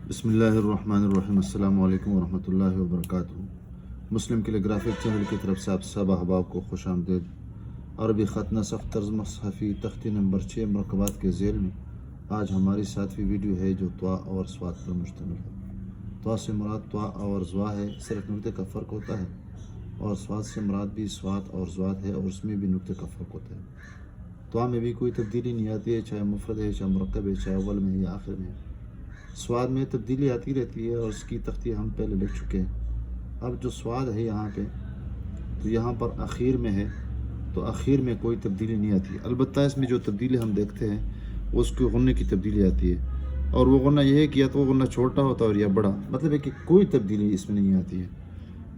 بسم اللہ الرحمن الرحیم۔ السلام علیکم ورحمۃ اللہ وبرکاتہ۔ مسلم کیلیگرافک چینل کی طرف سے آپ سب احباب کو خوش آمدید۔ عربی خط نسخ طرز مصحفی تختی نمبر 6 مرکبات کے ذیل میں آج ہماری 7ویں ویڈیو ہے جو طوا اور صوات پر مشتمل ہے۔ طوا سے مراد طوا اور زوا ہے، صرف نقطے کا فرق ہوتا ہے، اور صوات سے مراد بھی صوات اور زوات ہے اور اس میں بھی نقطے کا فرق ہوتا ہے۔ طوا میں بھی کوئی تبدیلی نہیں آتی ہے، چاہے مفرد ہے، چاہے مرکب ہے، چاہے اول میں ہے یا آخر میں ہے۔ سواد میں تبدیلی آتی رہتی ہے اور اس کی تختی ہم پہلے لکھ چکے ہیں۔ اب جو سواد ہے یہاں پہ، تو یہاں پر اخیر میں ہے، تو اخیر میں کوئی تبدیلی نہیں آتی ہے۔ البتہ اس میں جو تبدیلی ہم دیکھتے ہیں وہ اس کے غنّے کی تبدیلی آتی ہے، اور وہ غنّہ یہ ہے کہ یا تو غنّہ چھوٹا ہوتا ہے اور یا بڑا، مطلب ہے کہ کوئی تبدیلی اس میں نہیں آتی ہے۔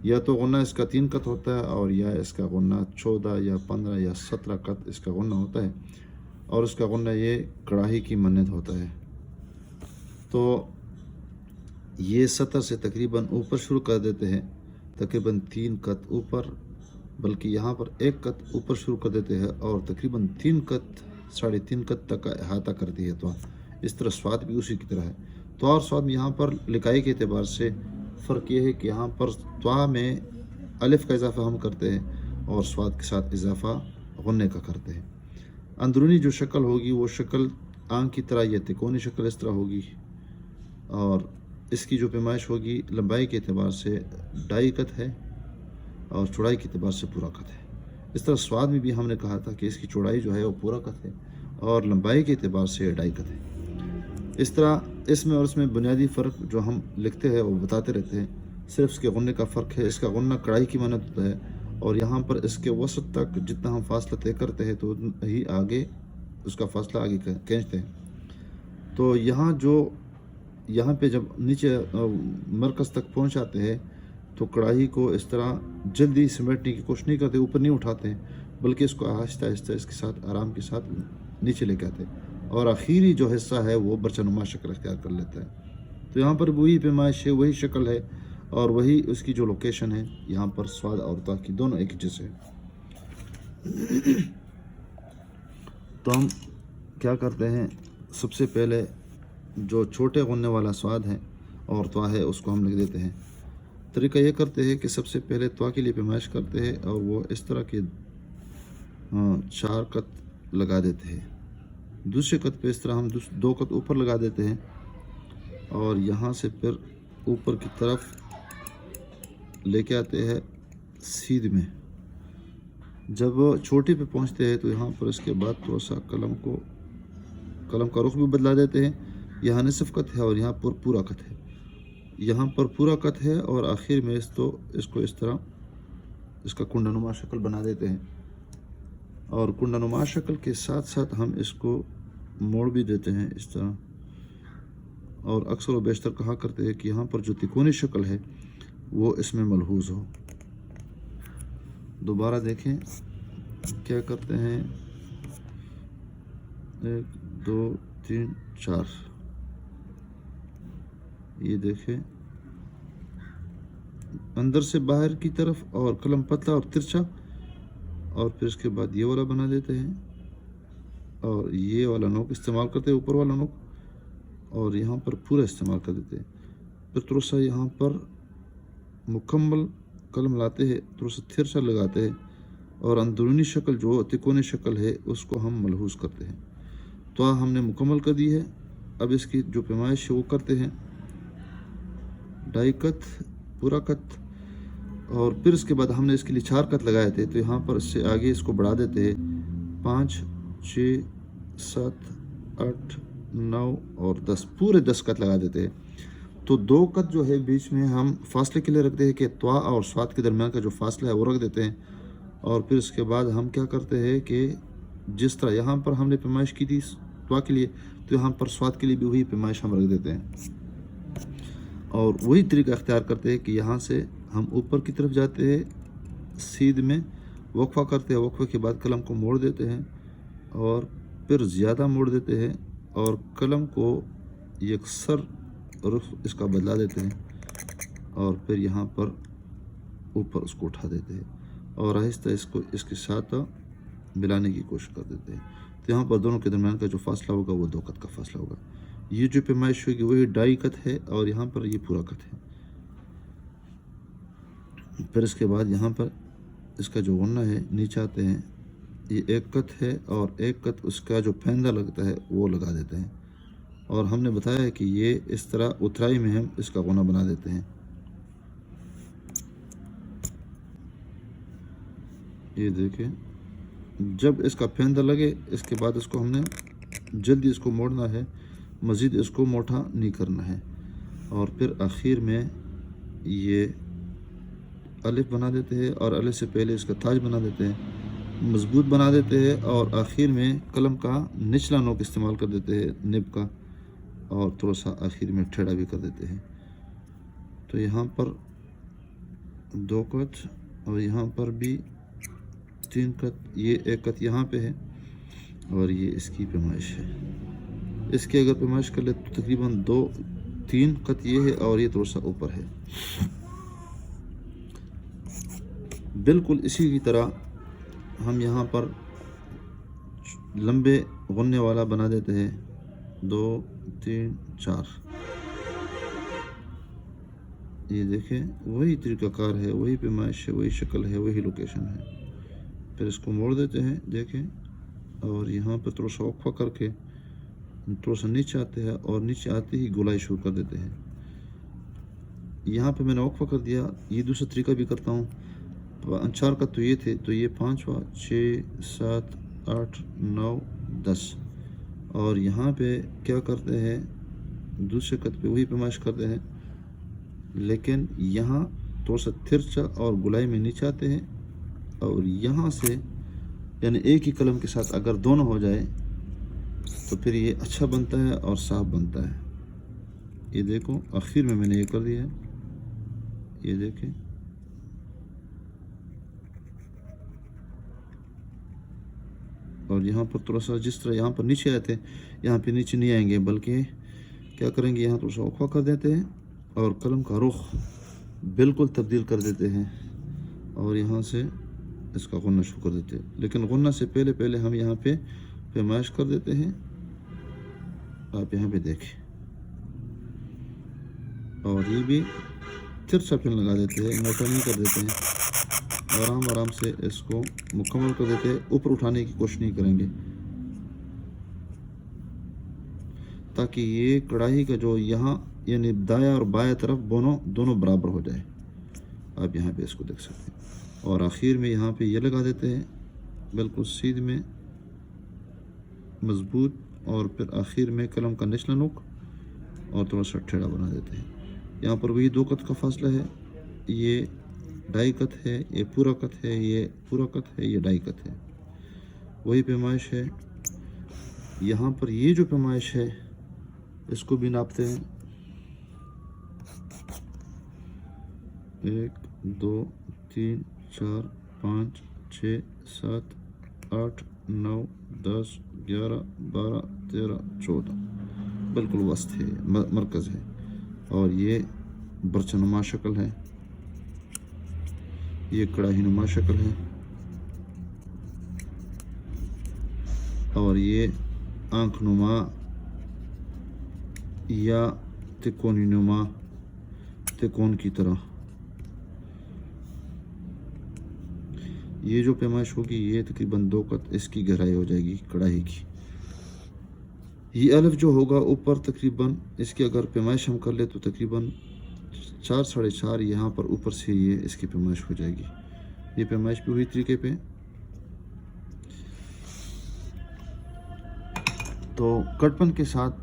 یا تو غنّہ اس کا 3 قط ہوتا ہے، اور یا اس کا غنّہ 14 یا 15 یا 17 قط اس کا غنّہ ہوتا ہے، اور اس کا غنّہ یہ کڑاہی کی مانند ہوتا ہے۔ تو یہ سطر سے تقریباً اوپر شروع کر دیتے ہیں، تقریباً 3 قط اوپر، بلکہ یہاں پر 1 قط اوپر شروع کر دیتے ہیں اور تقریباً 3 قط 3.5 قط تک کا احاطہ کرتی ہے طوا۔ اس طرح سواد بھی اسی کی طرح ہے۔ طوا اور سواد میں یہاں پر لکھائی کے اعتبار سے فرق یہ ہے کہ یہاں پر طوا میں الف کا اضافہ ہم کرتے ہیں اور سواد کے ساتھ اضافہ غنّے کا کرتے ہیں۔ اندرونی جو شکل ہوگی وہ شکل آنکھ کی طرح یا تکونی شکل اس طرح ہوگی، اور اس کی جو پیمائش ہوگی لمبائی کے اعتبار سے 2.5 قط ہے اور چوڑائی کے اعتبار سے پورا قط ہے۔ اس طرح سواد میں بھی ہم نے کہا تھا کہ اس کی چوڑائی جو ہے وہ پورا قط ہے اور لمبائی کے اعتبار سے 2.5 قط ہے۔ اس طرح اس میں اور اس میں بنیادی فرق جو ہم لکھتے ہیں وہ بتاتے رہتے ہیں، صرف اس کے غنّے کا فرق ہے۔ اس کا غنّہ کڑاہی کی مانند ہوتا ہے، اور یہاں پر اس کے وسط تک جتنا ہم فاصلہ طے کرتے ہیں تو ہی آگے اس کا فاصلہ آگے کھینچتے ہیں۔ تو یہاں پہ جب نیچے مرکز تک پہنچ آتے ہیں تو کڑاہی کو اس طرح جلدی سمیٹنے کی کوشش نہیں کرتے، اوپر نہیں اٹھاتے ہیں، بلکہ اس کو آہستہ آہستہ اس کے ساتھ آرام کے ساتھ نیچے لے کے آتے ہیں، اور آخری جو حصہ ہے وہ برچہ نما شکل اختیار کر لیتا ہے۔ تو یہاں پر وہی پیمائش ہے، وہی شکل ہے، اور وہی اس کی جو لوکیشن ہے، یہاں پر سواد اور طوا کی دونوں ایک جیسے ہیں۔ تو ہم کیا کرتے ہیں، سب سے پہلے جو چھوٹے غنّے والا سواد ہے اور طوا ہے اس کو ہم لکھ دیتے ہیں۔ طریقہ یہ کرتے ہیں کہ سب سے پہلے طوا کے لیے پیمائش کرتے ہیں اور وہ اس طرح کے 4 قط لگا دیتے ہیں۔ دوسرے قط پہ اس طرح ہم 2 قط اوپر لگا دیتے ہیں، اور یہاں سے پھر اوپر کی طرف لے کے آتے ہیں سیدھ میں۔ جب چھوٹے پہ پہنچتے ہیں تو یہاں پر اس کے بعد تھوڑا سا قلم کا رخ بھی بدلا دیتے ہیں۔ یہاں نصف قط ہے اور یہاں پر پورا قط ہے، یہاں پر پورا قط ہے، اور آخر میں اس کو اس طرح اس کا کنڈا نما شکل بنا دیتے ہیں، اور کنڈا نما شکل کے ساتھ ساتھ ہم اس کو موڑ بھی دیتے ہیں اس طرح، اور اکثر و بیشتر کہا کرتے ہیں کہ یہاں پر جو تکونی شکل ہے وہ اس میں ملحوظ ہو۔ دوبارہ دیکھیں کیا کرتے ہیں، 1 2 3 4، یہ دیکھیں اندر سے باہر کی طرف، اور قلم پتلا اور ترچھا، اور پھر اس کے بعد یہ والا بنا دیتے ہیں، اور یہ والا نوک استعمال کرتے ہیں، اوپر والا نوک، اور یہاں پر پورا استعمال کر دیتے ہیں۔ پھر تھوڑا سا یہاں پر مکمل قلم لاتے ہیں، تھوڑا سا ترچھا لگاتے ہیں، اور اندرونی شکل جو تکونی شکل ہے اس کو ہم ملحوظ کرتے ہیں۔ تو ہم نے مکمل کر دی ہے۔ اب اس کی جو پیمائش ہے وہ کرتے ہیں 2.5 قط پورا قط، اور پھر اس کے بعد ہم نے اس کے لیے 4 قط لگائے تھے، تو یہاں پر اس سے آگے اس کو بڑھا دیتے ہیں، 5 6 7 8 9 اور 10، پورے 10 قط لگا دیتے ہیں۔ تو 2 قط جو ہے بیچ میں ہم فاصلے کے لیے رکھتے ہیں کہ طوا اور صواد کے درمیان کا جو فاصلہ ہے وہ رکھ دیتے ہیں، اور پھر اس کے بعد ہم کیا کرتے ہیں کہ جس طرح یہاں پر ہم نے پیمائش کی تھی طوا کے لیے، تو یہاں پر صواد کے لیے بھی وہی پیمائش ہم رکھ دیتے ہیں، اور وہی طریقہ اختیار کرتے ہیں کہ یہاں سے ہم اوپر کی طرف جاتے ہیں، سیدھ میں وقفہ کرتے ہیں، وقفے کے بعد قلم کو موڑ دیتے ہیں، اور پھر زیادہ موڑ دیتے ہیں، اور قلم کو یکسر رخ اس کا بدلا دیتے ہیں، اور پھر یہاں پر اوپر اس کو اٹھا دیتے ہیں، اور آہستہ اس کے ساتھ ملانے کی کوشش کر دیتے ہیں۔ تو یہاں پر دونوں کے درمیان کا جو فاصلہ ہوگا وہ 2 قط کا فاصلہ ہوگا، یہ جو پیمائش ہوگی وہی ڈائی کت ہے اور یہاں پر یہ پورا کت ہے. پھر اس کے بعد یہاں پر اس کا جو غنہ ہے نیچے آتے ہیں، یہ ایک کت ہے اور ایک کت اس کا جو پھیندا لگتا ہے وہ لگا دیتے ہیں. اور ہم نے بتایا ہے کہ یہ اس طرح اترائی میں ہم اس کا غنہ بنا دیتے ہیں. یہ دیکھیں، جب اس کا پھیندا لگے اس کے بعد اس کو ہم نے جلدی اس کو موڑنا ہے، مزید اس کو موٹا نہیں کرنا ہے. اور پھر آخر میں یہ الف بنا دیتے ہیں اور الف سے پہلے اس کا تاج بنا دیتے ہیں، مضبوط بنا دیتے ہیں. اور آخر میں قلم کا نچلا نوک استعمال کر دیتے ہیں نب کا، اور تھوڑا سا آخر میں ٹھیڑا بھی کر دیتے ہیں. تو یہاں پر 2 کت اور یہاں پر بھی 3 کت، یہ 1 کت یہاں پہ ہے اور یہ اس کی پیمائش ہے. اس کی اگر پیمائش کر لے تو تقریباً 3 کت یہ ہے اور یہ تھوڑا سا اوپر ہے. بالکل اسی کی طرح ہم یہاں پر لمبے غنے والا بنا دیتے ہیں، 2 3 4. یہ دیکھیں وہی طریقہ کار ہے، وہی پیمائش ہے، وہی شکل ہے، وہی لوکیشن ہے. پھر اس کو موڑ دیتے ہیں دیکھیں، اور یہاں پہ تھوڑا سا وقفہ کر کے تھوڑا سا نیچے آتے ہیں اور نیچے آتے ہی گولائی شروع کر دیتے ہیں. یہاں پہ میں نے وقفہ کر دیا. یہ دوسرا طریقہ بھی کرتا ہوں. 4 کت تو یہ تھے، تو یہ 5واں 6 7 8 9 10. اور یہاں پہ کیا کرتے ہیں، دوسرے کت پہ وہی پیمائش کرتے ہیں، لیکن یہاں تھوڑا سا ترچا اور گولائی میں نیچے آتے ہیں. اور یہاں سے یعنی ایک ہی قلم کے ساتھ اگر دونوں ہو جائے تو پھر یہ اچھا بنتا ہے اور صاف بنتا ہے. یہ دیکھو آخر میں نے یہ کر دیا ہے، یہ دیکھیں. اور یہاں پر تھوڑا سا جس طرح یہاں پر نیچے آئے تھے یہاں پہ نیچے نہیں آئیں گے، بلکہ کیا کریں گے، یہاں تھوڑا سا وقفہ کر دیتے ہیں اور قلم کا رخ بالکل تبدیل کر دیتے ہیں اور یہاں سے اس کا غنہ شروع کر دیتے ہیں. لیکن غنہ سے پہلے ہم یہاں پہ پیمائش کر دیتے ہیں. آپ یہاں پہ دیکھیں، اور یہ بھی ترچا پن لگا دیتے ہیں، موٹا نہیں کر دیتے ہیں. آرام سے اس کو مکمل کر دیتے ہیں. اوپر اٹھانے کی کوشش نہیں کریں گے تاکہ یہ کڑاہی کا جو یہاں یعنی دایاں اور بایاں طرف دونوں برابر ہو جائے. آپ یہاں پہ اس کو دیکھ سکتے ہیں. اور آخر میں یہاں پہ یہ لگا دیتے ہیں بالکل سیدھ میں مضبوط. اور پھر آخر میں قلم کا نچلا نوک اور تھوڑا سا ٹھیڑا بنا دیتے ہیں. یہاں پر وہی 2 کت کا فاصلہ ہے. یہ 2.5 کت ہے، یہ پورا کت ہے، یہ پورا کت ہے، یہ 2.5 کت ہے. وہی پیمائش ہے. یہاں پر یہ جو پیمائش ہے اس کو بھی ناپتے ہیں. 1 2 3 4 5 6 7 8 9 10 11 12 13 14. بالکل وسط ہے، مرکز ہے. اور یہ برچہ نما شکل ہے، یہ کڑاہی نما شکل ہے، اور یہ آنکھ نما یا تکونی نما، تکون کی طرح. یہ جو پیمائش ہوگی یہ تقریباً 2 کت اس کی گہرائی ہو جائے گی کڑاہی کی. یہ الف جو ہوگا اوپر تقریباً اس کی اگر پیمائش ہم کر لیں تو تقریباً 4 ساڑھے 4 یہاں پر اوپر سے یہ اس کی پیمائش ہو جائے گی. یہ پیمائش بھی ہوئی طریقے پہ. تو کٹ پن کے ساتھ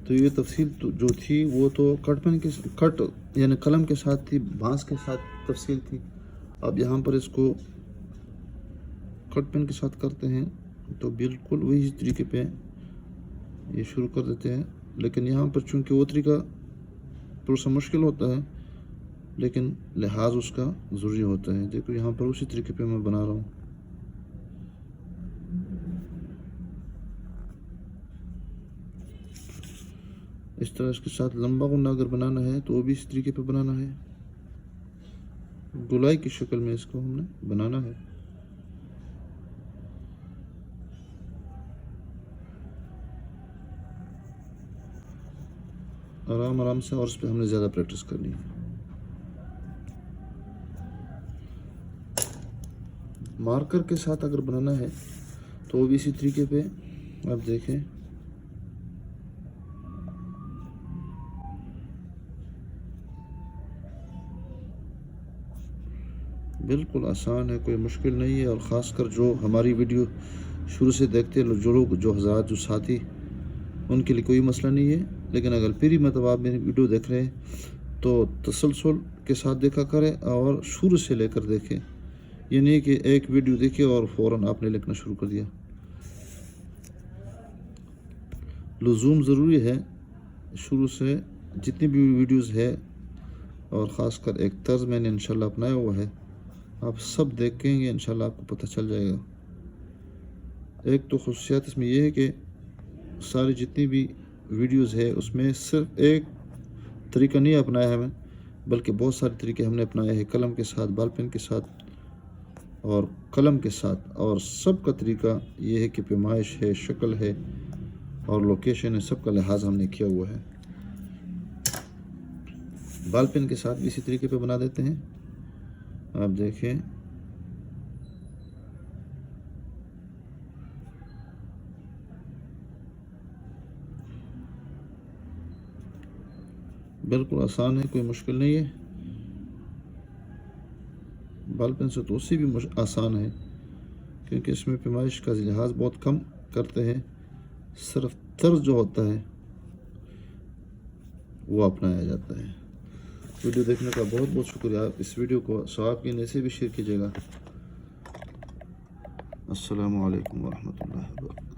تو یہ تفصیل جو تھی وہ تو کٹ یعنی قلم کے ساتھ تھی، بانس کے ساتھ تفصیل تھی. اب یہاں پر اس کو کٹ پن کے ساتھ کرتے ہیں تو بالکل وہی طریقے پہ یہ شروع کر دیتے ہیں. لیکن یہاں پر چونکہ وہ طریقہ تھوڑا سا مشکل ہوتا ہے لیکن لحاظ اس کا ضروری ہوتا ہے. دیکھو یہاں پر اسی طریقے پہ میں بنا رہا ہوں. اس طرح اس کے ساتھ لمبا غنہ اگر بنانا ہے تو وہ بھی اس طریقے پہ بنانا ہے. گولائی کی شکل میں اس کو ہم نے بنانا ہے. آرام آرام سے، اور اس پہ ہم نے زیادہ پریکٹس کرنی ہے۔ مارکر کے ساتھ اگر بنانا ہے تو وہ بھی اسی طریقے پہ آپ دیکھیں، بالکل آسان ہے، کوئی مشکل نہیں ہے۔ اور خاص کر جو ہماری ویڈیو شروع سے دیکھتے ہیں، جو لوگ، جو حضرات، جو ساتھی، ان کے لیے کوئی مسئلہ نہیں ہے۔ لیکن اگر پھر مرتبہ آپ میری ویڈیو دیکھ رہے ہیں تو تسلسل کے ساتھ دیکھا کریں اور شروع سے لے کر دیکھیں، یہ نہیں کہ ایک ویڈیو دیکھے اور فوراً آپ نے لکھنا شروع کر دیا۔ لزوم ضروری ہے شروع سے، جتنی بھی ویڈیوز ہے، اور خاص کر ایک طرز میں نے انشاءاللہ اپنایا ہوا ہے، آپ سب دیکھیں گے انشاءاللہ آپ کو پتہ چل جائے گا۔ ایک تو خصوصیات اس میں یہ ہے کہ ساری جتنی بھی ویڈیوز ہے اس میں صرف ایک طریقہ نہیں اپنایا ہے ہمیں، بلکہ بہت سارے طریقے ہم نے اپنائے ہیں، قلم کے ساتھ، بال پین کے ساتھ اور قلم کے ساتھ، اور سب کا طریقہ یہ ہے کہ پیمائش ہے، شکل ہے اور لوکیشن ہے، سب کا لحاظ ہم نے کیا ہوا ہے۔ بال پین کے ساتھ بھی اسی طریقے پہ بنا دیتے ہیں، آپ دیکھیں، بالکل آسان ہے، کوئی مشکل نہیں ہے۔ بال پین سے تو اسی بھی آسان ہے، کیونکہ اس میں پیمائش کا لحاظ بہت کم کرتے ہیں، صرف طرز جو ہوتا ہے وہ اپنایا جاتا ہے۔ ویڈیو دیکھنے کا بہت بہت شکریہ۔ اس ویڈیو کو ثواب کی نیت سے بھی شیئر کیجیے گا۔ السلام علیکم ورحمۃ اللہ وبرکاتہ۔